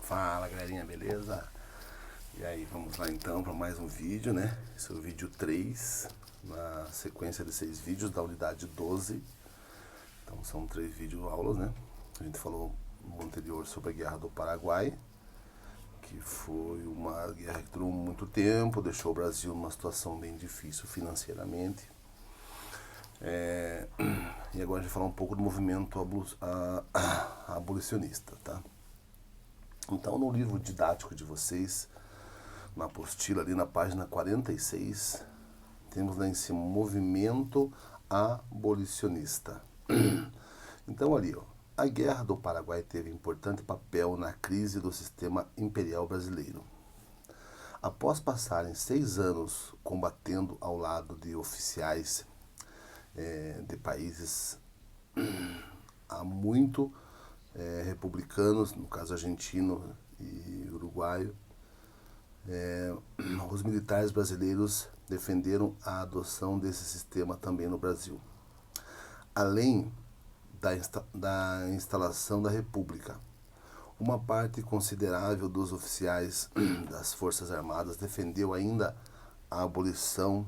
Fala galerinha, beleza? E aí, vamos lá então para mais um vídeo, né? Esse é o vídeo 3, na sequência de 6 vídeos da unidade 12. Então são 3 vídeo-aulas, né? A gente falou no anterior sobre a Guerra do Paraguai, que foi uma guerra que durou muito tempo, deixou o Brasil numa situação bem difícil financeiramente. E agora a gente vai falar um pouco do movimento abolicionista, tá? Então, no livro didático de vocês, na apostila ali na página 46, temos lá em cima movimento abolicionista. Então ali, ó, a Guerra do Paraguai teve importante papel na crise do sistema imperial brasileiro. Após passarem 6 anos combatendo ao lado de oficiais de países há muito republicanos, no caso argentino e uruguaio, os militares brasileiros defenderam a adoção desse sistema também no Brasil. Além da instalação da República, uma parte considerável dos oficiais das Forças Armadas defendeu ainda a abolição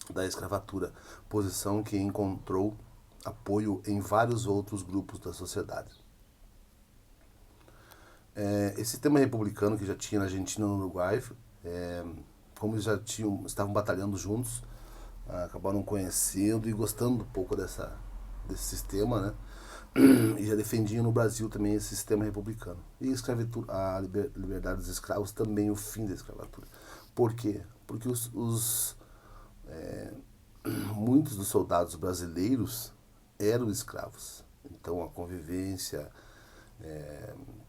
da escravatura, posição que encontrou apoio em vários outros grupos da sociedade. Esse sistema republicano que já tinha na Argentina e no Uruguai, como eles já estavam batalhando juntos, acabaram conhecendo e gostando um pouco desse sistema, né? E já defendiam no Brasil também esse sistema republicano. E a liberdade dos escravos também, o fim da escravatura. Por quê? Porque muitos dos soldados brasileiros eram escravos. Então a convivência,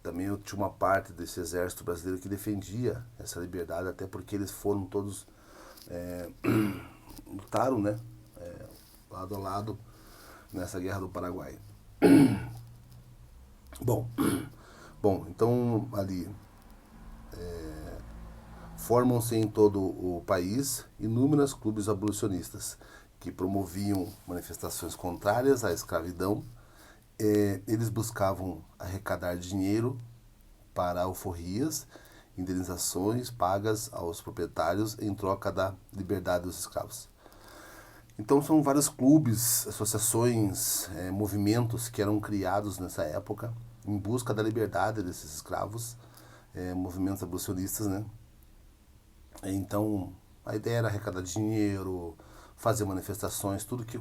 também eu tinha uma parte desse exército brasileiro que defendia essa liberdade, até porque eles foram todos, lutaram, né, lado a lado nessa Guerra do Paraguai. Bom, então ali formam-se em todo o país inúmeros clubes abolicionistas que promoviam manifestações contrárias à escravidão. Eles buscavam arrecadar dinheiro para alforrias, indenizações pagas aos proprietários em troca da liberdade dos escravos. Então são vários clubes, associações, movimentos que eram criados nessa época em busca da liberdade desses escravos, movimentos abolicionistas, né? Então a ideia era arrecadar dinheiro, fazer manifestações, tudo que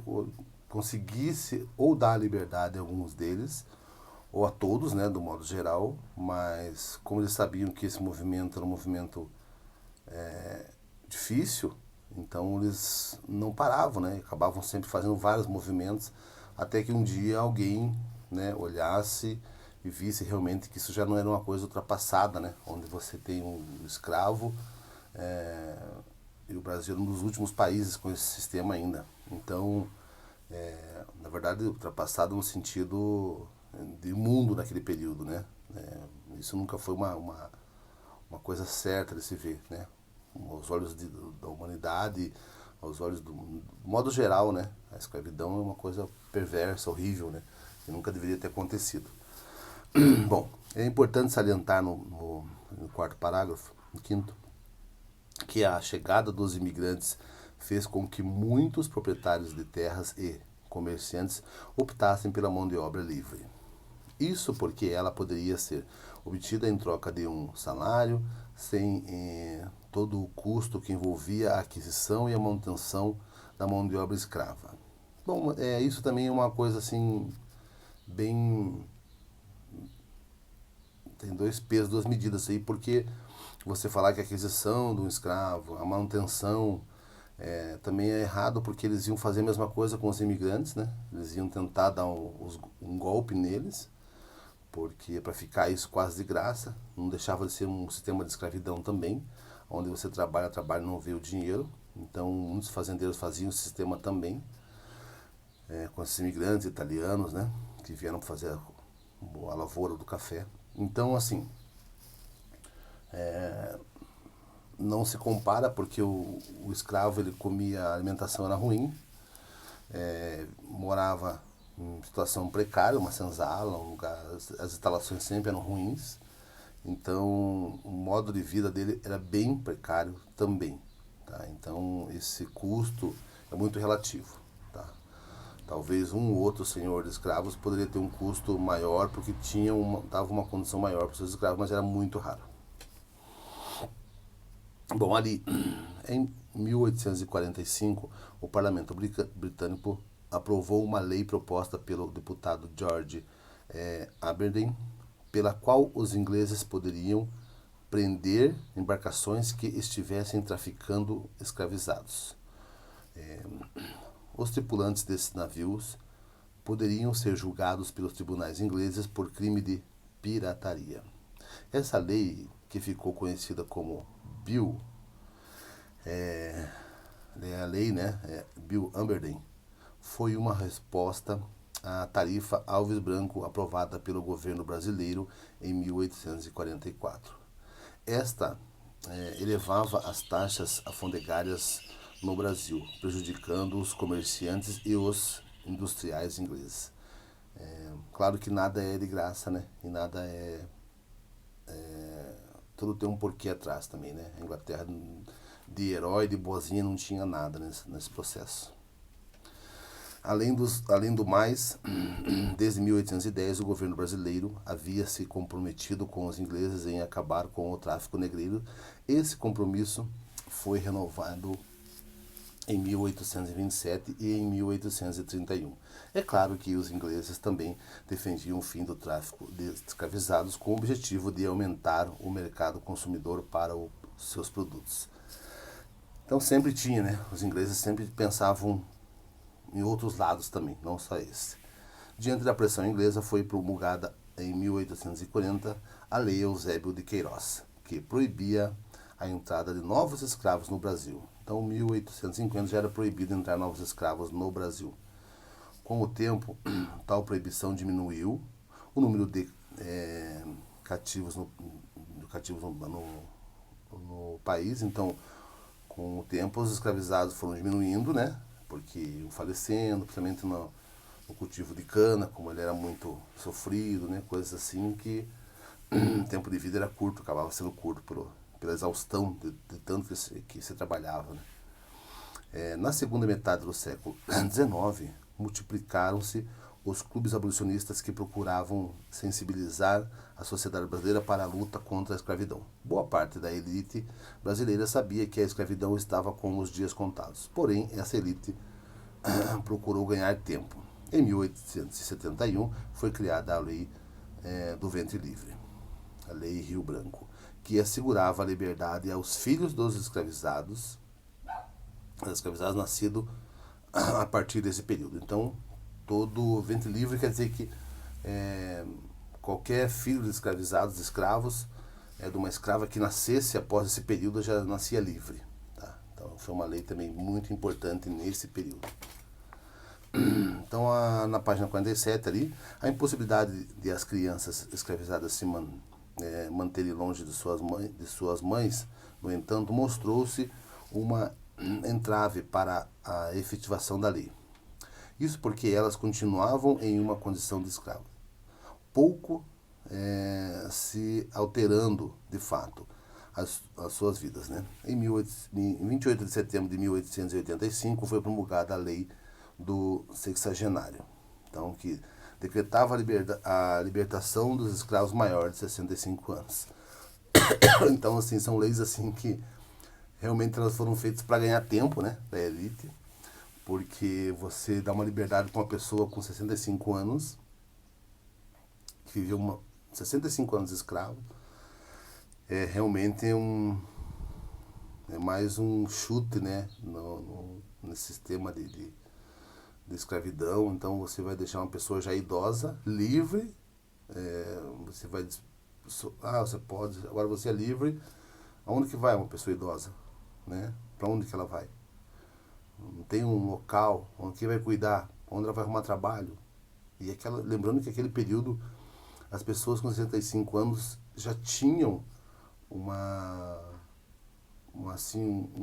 conseguisse ou dar liberdade a alguns deles, ou a todos, né, do modo geral, mas como eles sabiam que esse movimento era um movimento difícil, então eles não paravam, né, acabavam sempre fazendo vários movimentos, até que um dia alguém, né, olhasse e visse realmente que isso já não era uma coisa ultrapassada, né, onde você tem um escravo, e o Brasil é um dos últimos países com esse sistema ainda. Então, na verdade, ultrapassado no sentido de mundo naquele período, né? Isso nunca foi uma coisa certa de se ver, né? Aos olhos da humanidade, aos olhos do modo geral, né? A escravidão é uma coisa perversa, horrível, né? Que nunca deveria ter acontecido. Bom, é importante salientar no quarto parágrafo, no quinto, que a chegada dos imigrantes fez com que muitos proprietários de terras e comerciantes optassem pela mão de obra livre. Isso porque ela poderia ser obtida em troca de um salário, sem todo o custo que envolvia a aquisição e a manutenção da mão de obra escrava. Bom, isso também é uma coisa assim, bem... tem 2 pesos, 2 medidas aí, porque você falar que a aquisição de um escravo, a manutenção, também é errado, porque eles iam fazer a mesma coisa com os imigrantes, né? Eles iam tentar dar um golpe neles, porque para ficar isso quase de graça, não deixava de ser um sistema de escravidão também, onde você trabalha e não vê o dinheiro. Então muitos fazendeiros faziam o sistema também, com esses imigrantes italianos, né, que vieram fazer a lavoura do café. Então, assim, não se compara, porque o escravo, ele comia, a alimentação era ruim, morava em situação precária, uma senzala, um lugar, as instalações sempre eram ruins, então o modo de vida dele era bem precário também. Tá? Então esse custo é muito relativo. Tá? Talvez um ou outro senhor de escravos poderia ter um custo maior porque dava uma condição maior para os seus escravos, mas era muito raro. Bom, ali em 1845, o parlamento britânico aprovou uma lei proposta pelo deputado George Aberdeen, pela qual os ingleses poderiam prender embarcações que estivessem traficando escravizados. Os tripulantes desses navios poderiam ser julgados pelos tribunais ingleses por crime de pirataria. Essa lei, que ficou conhecida como Bill, a lei, né, Bill Aberdeen, foi uma resposta à tarifa Alves Branco aprovada pelo governo brasileiro em 1844. Esta elevava as taxas alfandegárias no Brasil, prejudicando os comerciantes e os industriais ingleses. Claro que nada é de graça, né? E nada tudo tem um porquê atrás também, né? A Inglaterra de herói, de boazinha, não tinha nada nesse processo. Além do mais, desde 1810 o governo brasileiro havia se comprometido com os ingleses em acabar com o tráfico negreiro. Esse compromisso foi renovado em 1827 e em 1831. É claro que os ingleses também defendiam o fim do tráfico de escravizados com o objetivo de aumentar o mercado consumidor para os seus produtos. Então sempre tinha, né? Os ingleses sempre pensavam em outros lados também, não só esse. Diante da pressão inglesa, foi promulgada em 1840 a Lei Eusébio de Queiroz, que proibia a entrada de novos escravos no Brasil. Então, em 1850 já era proibido entrar novos escravos no Brasil. Com o tempo, tal proibição diminuiu, o número de cativos no país. Então, com o tempo, os escravizados foram diminuindo, né? Porque iam falecendo, principalmente no cultivo de cana, como ele era muito sofrido, né? Coisas assim que o tempo de vida era curto, acabava sendo curto pela exaustão de tanto que se trabalhava. Né? Na segunda metade do século XIX, multiplicaram-se os clubes abolicionistas que procuravam sensibilizar a sociedade brasileira para a luta contra a escravidão. Boa parte da elite brasileira sabia que a escravidão estava com os dias contados. Porém, essa elite procurou ganhar tempo. Em 1871 foi criada a Lei do Ventre Livre, a Lei Rio Branco, que assegurava a liberdade aos filhos dos escravizados nascidos a partir desse período. Então, todo ventre livre quer dizer que qualquer filho de escravizados, de escravos, de uma escrava que nascesse após esse período já nascia livre. Tá? Então, foi uma lei também muito importante nesse período. Então, na página 47 ali, a impossibilidade de as crianças escravizadas se manterem longe de suas mães, no entanto, mostrou-se uma entrave para a efetivação da lei. Isso porque elas continuavam em uma condição de escravo, pouco se alterando de fato as suas vidas. Né? Em 28 de setembro de 1885 foi promulgada a lei do sexagenário, então, que decretava a libertação dos escravos maiores de 65 anos. Então, assim, são leis assim que realmente elas foram feitas para ganhar tempo, né, da elite, porque você dá uma liberdade para uma pessoa com 65 anos, que viveu 65 anos escravo, realmente é mais um chute, né, nesse sistema de escravidão. Então você vai deixar uma pessoa já idosa, livre, você vai... você pode, agora você é livre, aonde que vai uma pessoa idosa? Né? Para onde que ela vai? Não tem um local onde que vai cuidar, onde ela vai arrumar trabalho. E lembrando que aquele período as pessoas com 65 anos já tinham um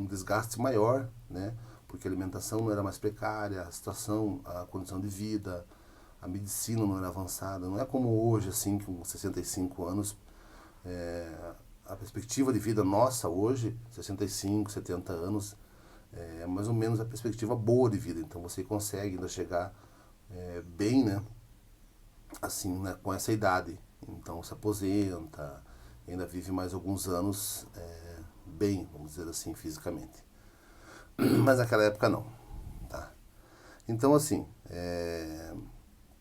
desgaste maior, né? Porque a alimentação não era mais precária, a situação, a condição de vida, a medicina não era avançada, não é como hoje, assim, com 65 anos, a perspectiva de vida nossa hoje, 65, 70 anos, é mais ou menos a perspectiva boa de vida, então você consegue ainda chegar bem, né, assim, né, com essa idade, então se aposenta, ainda vive mais alguns anos bem, vamos dizer assim, fisicamente. Mas naquela época não, tá? Então, assim,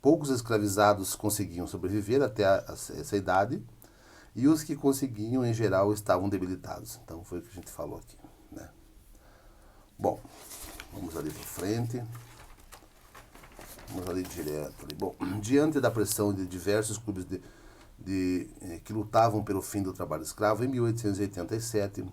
poucos escravizados conseguiam sobreviver até essa idade, e os que conseguiam, em geral, estavam debilitados. Então, foi o que a gente falou aqui, né? Bom, vamos ali para frente. Vamos ali direto. Bom, diante da pressão de diversos clubes que lutavam pelo fim do trabalho escravo, em 1887,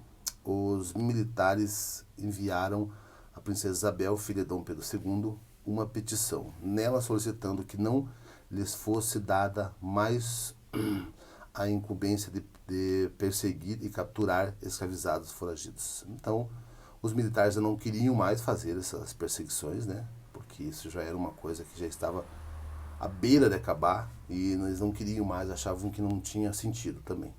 os militares enviaram à princesa Isabel, filha de Dom Pedro II, uma petição, nela solicitando que não lhes fosse dada mais a incumbência de perseguir e capturar escravizados foragidos. Então, os militares não queriam mais fazer essas perseguições, né? Porque isso já era uma coisa que já estava à beira de acabar e eles não queriam mais, achavam que não tinha sentido também.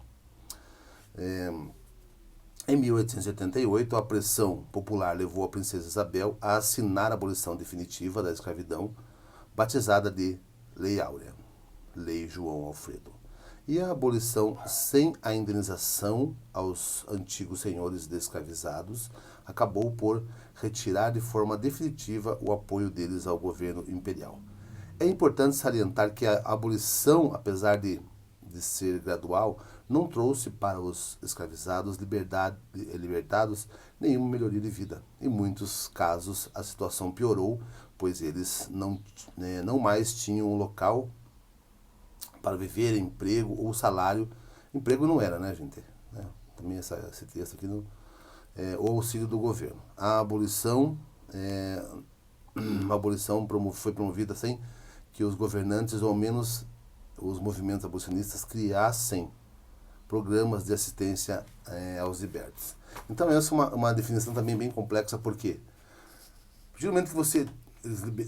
Em 1888, a pressão popular levou a princesa Isabel a assinar a abolição definitiva da escravidão, batizada de Lei Áurea, Lei João Alfredo, e a abolição sem a indenização aos antigos senhores de escravizados acabou por retirar de forma definitiva o apoio deles ao governo imperial. É importante salientar que a abolição, apesar de ser gradual, não trouxe para os escravizados libertados nenhuma melhoria de vida. Em muitos casos, a situação piorou, pois eles não mais tinham um local para viver, emprego ou salário. Emprego não era, né, gente? Também esse texto aqui, o auxílio do governo. A abolição foi promovida sem que os governantes, ou ao menos os movimentos abolicionistas, criassem programas de assistência aos libertos. Então essa é uma definição também bem complexa, porque geralmente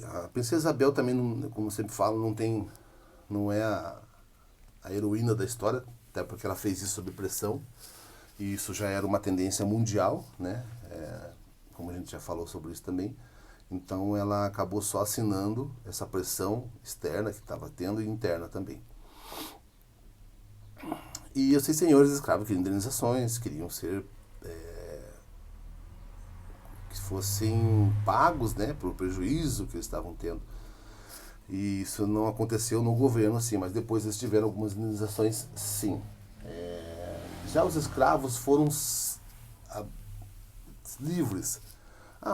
a princesa Isabel também, como eu sempre falo, não é a heroína da história, até porque ela fez isso sob pressão, e isso já era uma tendência mundial, né? Como a gente já falou sobre isso também. Então ela acabou só assinando essa pressão externa que estava tendo e interna também. E esses senhores escravos queriam indenizações, queriam ser que fossem pagos, né, pelo prejuízo que eles estavam tendo. E isso não aconteceu no governo, assim, mas depois eles tiveram algumas indenizações, sim. Já os escravos foram livres.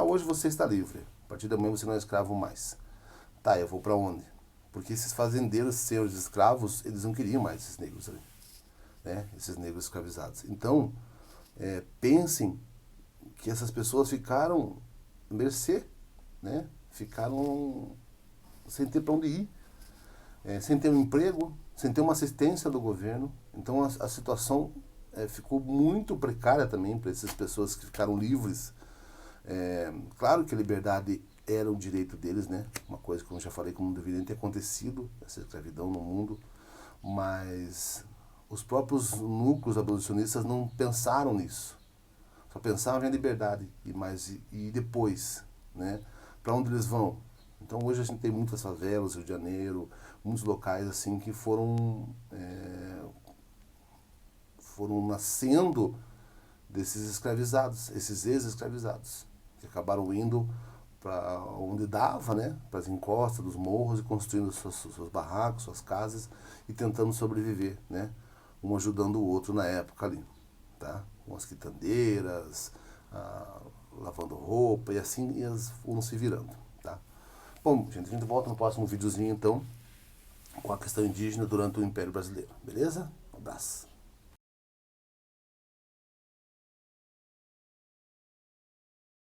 Hoje você está livre. A partir da manhã você não é escravo mais. Tá, eu vou para onde? Porque esses fazendeiros, senhores escravos, eles não queriam mais esses negros ali, né? Esses negros escravizados. Então, pensem que essas pessoas ficaram à mercê, né? Ficaram sem ter para onde ir, sem ter um emprego, sem ter uma assistência do governo. Então a situação ficou muito precária também para essas pessoas que ficaram livres. Claro que a liberdade era um direito deles, né? Uma coisa que eu já falei, como deveria ter acontecido, essa escravidão no mundo, mas os próprios núcleos abolicionistas não pensaram nisso. Só pensavam em liberdade e depois, né? Para onde eles vão? Então hoje a gente tem muitas favelas, Rio de Janeiro, muitos locais assim que foram nascendo desses escravizados, esses ex-escravizados, que acabaram indo para onde dava, né, para as encostas dos morros e construindo seus barracos, suas casas e tentando sobreviver, né, um ajudando o outro na época ali, tá? Com as quitandeiras, lavando roupa e assim eles foram se virando, tá? Bom, gente, a gente volta no próximo videozinho então com a questão indígena durante o Império Brasileiro, beleza? Um abraço.